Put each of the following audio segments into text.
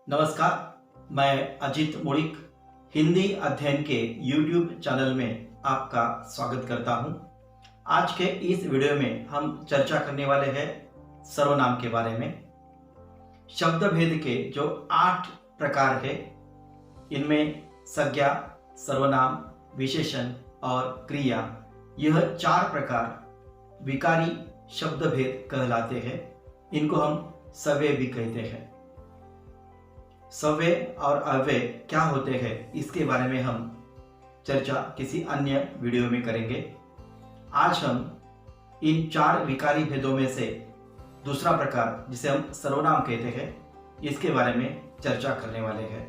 नमस्कार, मैं अजित मुड़िक हिंदी अध्ययन के YouTube चैनल में आपका स्वागत करता हूं। आज के इस वीडियो में हम चर्चा करने वाले हैं सर्वनाम के बारे में। शब्द भेद के जो 8 प्रकार है, इनमें संज्ञा, सर्वनाम, विशेषण और क्रिया, यह 4 प्रकार विकारी शब्द भेद कहलाते हैं। इनको हम सव्यय भी कहते हैं। सव्यय और अव्यय क्या होते हैं, इसके बारे में हम चर्चा किसी अन्य वीडियो में करेंगे। आज हम इन 4 विकारी भेदों में से दूसरा प्रकार, जिसे हम सर्वनाम कहते हैं, इसके बारे में चर्चा करने वाले हैं।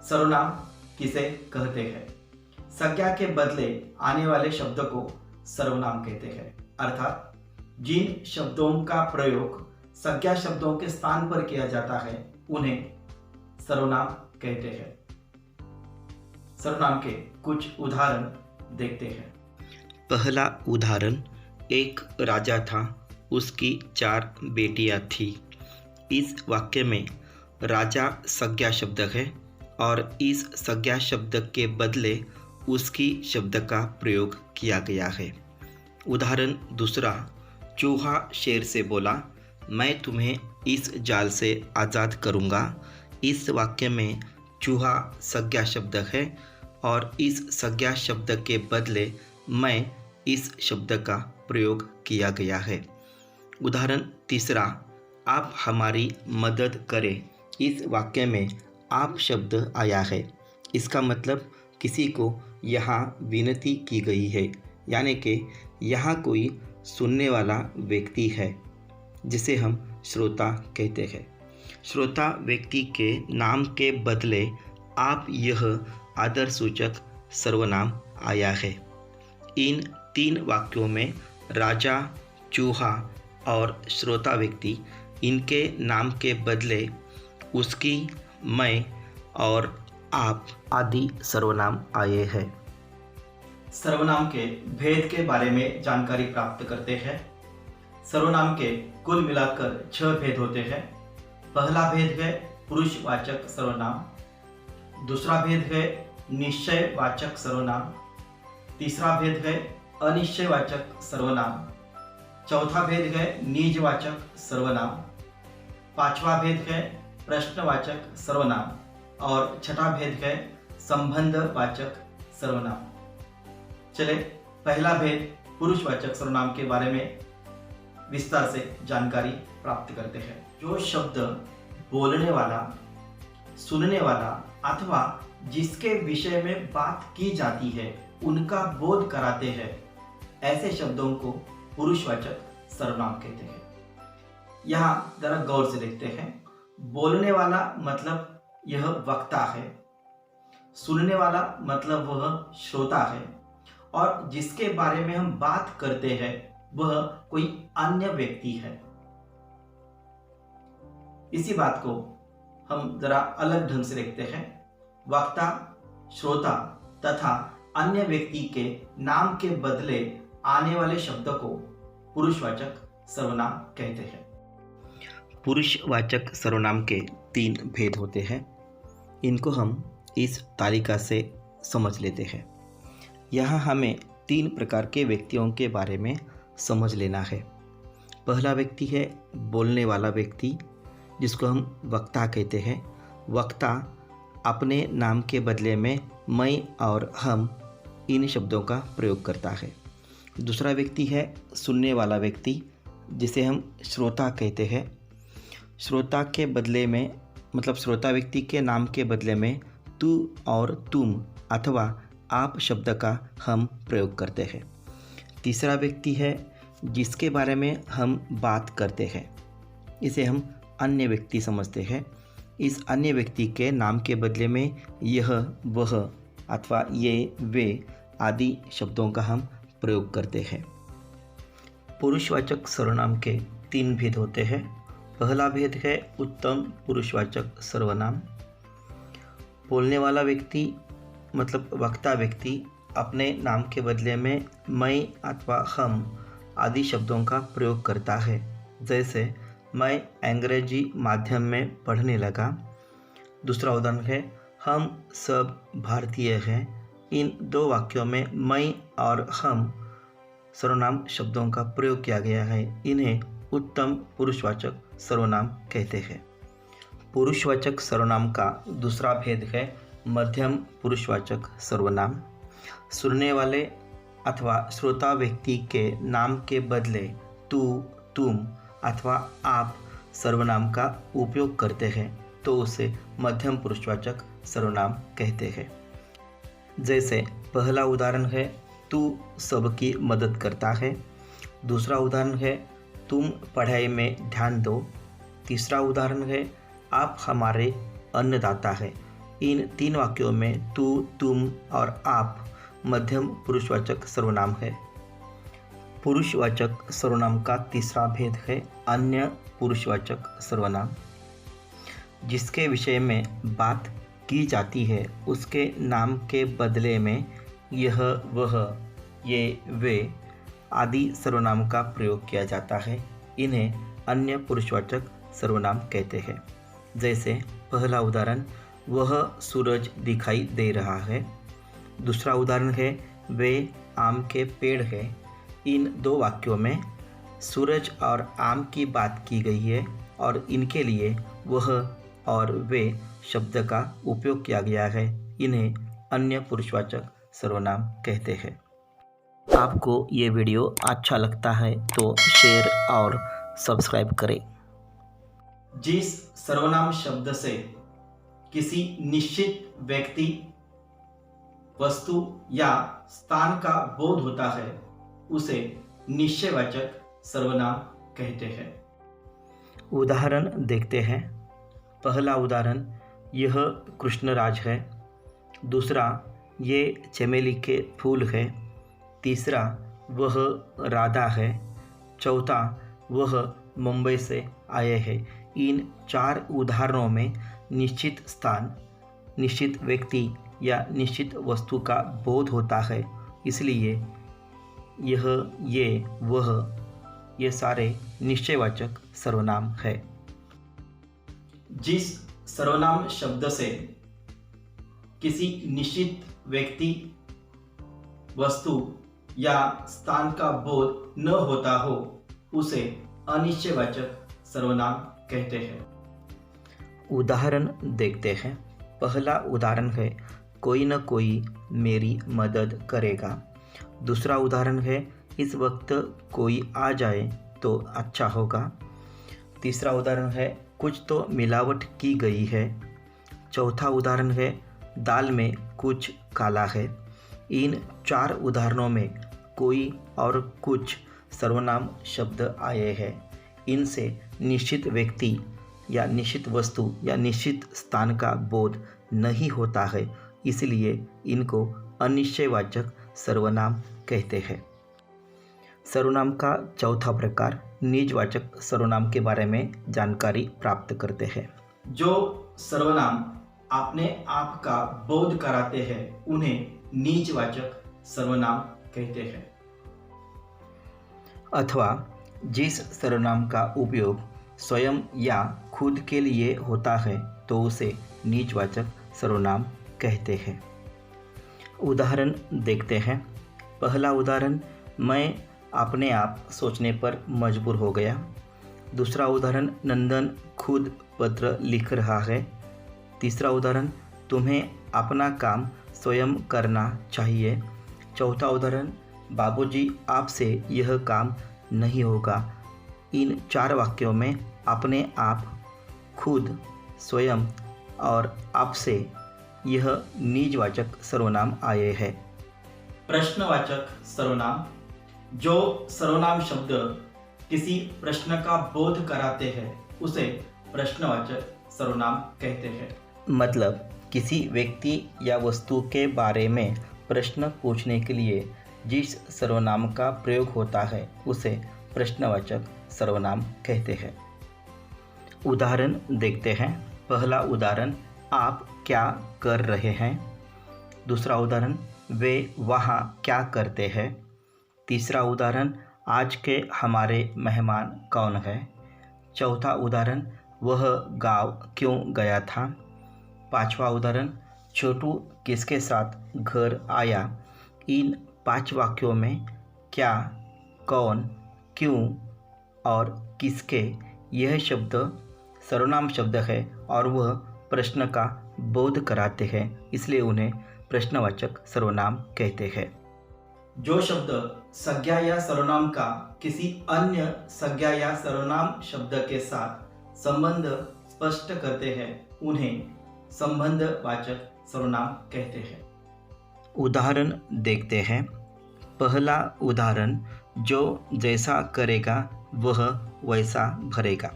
सर्वनाम किसे कहते हैं? संज्ञा के बदले आने वाले शब्द को सर्वनाम कहते हैं। अर्थात जिन शब्दों का प्रयोग संज्ञा शब्दों के स्थान पर किया जाता है, उन्हें सर्वनाम कहते हैं। सर्वनाम के कुछ उदाहरण देखते हैं। पहला उदाहरण, एक राजा था, उसकी 4 बेटियां थी। इस वाक्य में राजा संज्ञा शब्द है और इस संज्ञा शब्द के बदले उसकी शब्द का प्रयोग किया गया है। उदाहरण दूसरा, चूहा शेर से बोला, मैं तुम्हें इस जाल से आज़ाद करूँगा। इस वाक्य में चूहा संज्ञा शब्द है और इस संज्ञा शब्द के बदले मैं इस शब्द का प्रयोग किया गया है। उदाहरण तीसरा, आप हमारी मदद करें। इस वाक्य में आप शब्द आया है। इसका मतलब किसी को यहाँ विनती की गई है, यानी कि यहाँ कोई सुनने वाला व्यक्ति है, जिसे हम श्रोता कहते हैं। श्रोता व्यक्ति के नाम के बदले आप, यह आदर सूचक सर्वनाम आया है। इन 3 वाक्यों में राजा, चूहा और श्रोता व्यक्ति, इनके नाम के बदले उसकी, मैं और आप आदि सर्वनाम आए हैं। सर्वनाम के भेद के बारे में जानकारी प्राप्त करते हैं। सर्वनाम के कुल मिलाकर 6 भेद होते हैं। पहला भेद है पुरुषवाचक सर्वनाम। दूसरा भेद है निश्चयवाचक सर्वनाम। तीसरा भेद है अनिश्चयवाचक सर्वनाम। चौथा भेद है निजवाचक सर्वनाम। पांचवा भेद है प्रश्नवाचक सर्वनाम और छठा भेद है संबंधवाचक सर्वनाम। चले पहला भेद पुरुषवाचक सर्वनाम के बारे में विस्तार से जानकारी प्राप्त करते हैं। जो शब्द बोलने वाला, सुनने वाला अथवा जिसके विषय में बात की जाती है, उनका बोध कराते हैं, ऐसे शब्दों को पुरुषवाचक सर्वनाम कहते हैं। यहाँ जरा गौर से देखते हैं। बोलने वाला मतलब यह वक्ता है, सुनने वाला मतलब वह श्रोता है, और जिसके बारे में हम बात करते हैं वह कोई अन्य व्यक्ति है। इसी बात को हम जरा अलग ढंग से देखते हैं। वक्ता, श्रोता तथा अन्य व्यक्ति के नाम के बदले आने वाले शब्द को पुरुषवाचक सर्वनाम कहते हैं। पुरुषवाचक सर्वनाम के 3 भेद होते हैं। इनको हम इस तालिका से समझ लेते हैं। यहाँ हमें 3 प्रकार के व्यक्तियों के बारे में समझ लेना है। पहला व्यक्ति है बोलने वाला व्यक्ति, जिसको हम वक्ता कहते हैं। वक्ता अपने नाम के बदले में मैं और हम, इन शब्दों का प्रयोग करता है। दूसरा व्यक्ति है सुनने वाला व्यक्ति, जिसे हम श्रोता कहते हैं। श्रोता के बदले में, मतलब श्रोता व्यक्ति के नाम के बदले में तू और तुम अथवा आप शब्द का हम प्रयोग करते हैं। तीसरा व्यक्ति है जिसके बारे में हम बात करते हैं, इसे हम अन्य व्यक्ति समझते हैं। इस अन्य व्यक्ति के नाम के बदले में यह, वह अथवा ये, वे आदि शब्दों का हम प्रयोग करते हैं। पुरुषवाचक सर्वनाम के 3 भेद होते हैं। पहला भेद है उत्तम पुरुषवाचक सर्वनाम। बोलने वाला व्यक्ति मतलब वक्ता व्यक्ति अपने नाम के बदले में मैं अथवा हम आदि शब्दों का प्रयोग करता है। जैसे मैं अंग्रेजी माध्यम में पढ़ने लगा। दूसरा उदाहरण है हम सब भारतीय हैं। इन दो वाक्यों में मैं और हम सर्वनाम शब्दों का प्रयोग किया गया है। इन्हें उत्तम पुरुषवाचक सर्वनाम कहते हैं। पुरुषवाचक सर्वनाम का दूसरा भेद है मध्यम पुरुषवाचक सर्वनाम। सुनने वाले अथवा श्रोता व्यक्ति के नाम के बदले तू, तुम अथवा आप सर्वनाम का उपयोग करते हैं तो उसे मध्यम पुरुषवाचक सर्वनाम कहते हैं। जैसे पहला उदाहरण है तू सबकी मदद करता है। दूसरा उदाहरण है तुम पढ़ाई में ध्यान दो। तीसरा उदाहरण है आप हमारे अन्नदाता हैं। इन तीन वाक्यों में तू, तुम और आप मध्यम पुरुषवाचक सर्वनाम है। पुरुषवाचक सर्वनाम का तीसरा भेद है अन्य पुरुषवाचक सर्वनाम। जिसके विषय में बात की जाती है उसके नाम के बदले में यह, वह, ये, वे आदि सर्वनाम का प्रयोग किया जाता है। इन्हें अन्य पुरुषवाचक सर्वनाम कहते हैं। जैसे पहला उदाहरण वह सूरज दिखाई दे रहा है। दूसरा उदाहरण है वे आम के पेड़ हैं। इन दो वाक्यों में सूरज और आम की बात की गई है और इनके लिए वह और वे शब्द का उपयोग किया गया है। इन्हें अन्य पुरुषवाचक सर्वनाम कहते हैं। आपको ये वीडियो अच्छा लगता है तो शेयर और सब्सक्राइब करें। जिस सर्वनाम शब्द से किसी निश्चित व्यक्ति, वस्तु या स्थान का बोध होता है उसे निश्चयवाचक सर्वनाम कहते हैं। उदाहरण देखते हैं। पहला उदाहरण यह कृष्णराज है। दूसरा ये चमेली के फूल है। तीसरा वह राधा है। चौथा वह मुंबई से आए हैं। इन चार उदाहरणों में निश्चित स्थान, निश्चित व्यक्ति या निश्चित वस्तु का बोध होता है, इसलिए यह, ये, वह, ये सारे निश्चयवाचक सर्वनाम है। जिस सर्वनाम शब्द से किसी निश्चित व्यक्ति, वस्तु या स्थान का बोध न होता हो उसे अनिश्चयवाचक सर्वनाम कहते हैं। उदाहरण देखते हैं। पहला उदाहरण है कोई न कोई मेरी मदद करेगा। दूसरा उदाहरण है इस वक्त कोई आ जाए तो अच्छा होगा। तीसरा उदाहरण है कुछ तो मिलावट की गई है। चौथा उदाहरण है दाल में कुछ काला है। इन चार उदाहरणों में कोई और कुछ सर्वनाम शब्द आए हैं। इनसे निश्चित व्यक्ति या निश्चित वस्तु या निश्चित स्थान का बोध नहीं होता है, इसलिए इनको अनिश्चयवाचक सर्वनाम कहते हैं। सर्वनाम का चौथा प्रकार निजवाचक सर्वनाम के बारे में जानकारी प्राप्त करते हैं। जो सर्वनाम अपने आप का बोध कराते हैं उन्हें निजवाचक सर्वनाम कहते हैं। अथवा जिस सर्वनाम का उपयोग स्वयं या खुद के लिए होता है तो उसे निजवाचक सर्वनाम कहते हैं। उदाहरण देखते हैं। पहला उदाहरण मैं अपने आप सोचने पर मजबूर हो गया। दूसरा उदाहरण नंदन खुद पत्र लिख रहा है। तीसरा उदाहरण तुम्हें अपना काम स्वयं करना चाहिए। चौथा उदाहरण बाबूजी आपसे यह काम नहीं होगा। इन चार वाक्यों में अपने आप, खुद, स्वयं और आपसे यह निजवाचक सर्वनाम आए हैं। प्रश्नवाचक सर्वनाम। जो सर्वनाम शब्द किसी प्रश्न का बोध कराते हैं उसे प्रश्नवाचक सर्वनाम कहते हैं। मतलब किसी व्यक्ति या वस्तु के बारे में प्रश्न पूछने के लिए जिस सर्वनाम का प्रयोग होता है उसे प्रश्नवाचक सर्वनाम कहते हैं। उदाहरण देखते हैं। पहला उदाहरण आप क्या कर रहे हैं। दूसरा उदाहरण वे वहाँ क्या करते हैं। तीसरा उदाहरण आज के हमारे मेहमान कौन है। चौथा उदाहरण, वह गांव क्यों गया था। पांचवा उदाहरण, छोटू किसके साथ घर आया। इन 5 वाक्यों में क्या, कौन, क्यों और किसके यह शब्द सर्वनाम शब्द है और वह प्रश्न का बोध कराते हैं, इसलिए उन्हें प्रश्नवाचक सर्वनाम कहते हैं। जो शब्द संज्ञा या सर्वनाम का किसी अन्य संज्ञा या सर्वनाम शब्द के साथ संबंध स्पष्ट करते हैं उन्हें संबंधवाचक सर्वनाम कहते हैं। उदाहरण देखते हैं। पहला उदाहरण, जो जैसा करेगा वह वैसा भरेगा।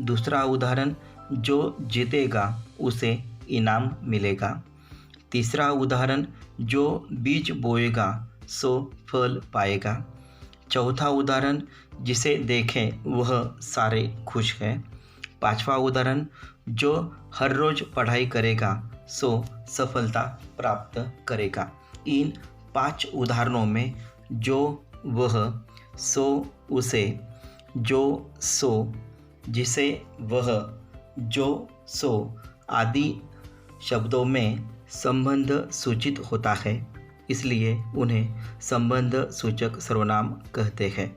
दूसरा उदाहरण, जो जीतेगा उसे इनाम मिलेगा। तीसरा उदाहरण, जो बीज बोएगा सो फल पाएगा। चौथा उदाहरण, जिसे देखें वह सारे खुश हैं। पांचवा उदाहरण, जो हर रोज पढ़ाई करेगा सो सफलता प्राप्त करेगा। इन 5 उदाहरणों में जो, वह, सो, उसे, जो, सो, जिसे, वह, जो, सो आदि शब्दों में संबंध सूचित होता है, इसलिए उन्हें संबंध सूचक सर्वनाम कहते हैं।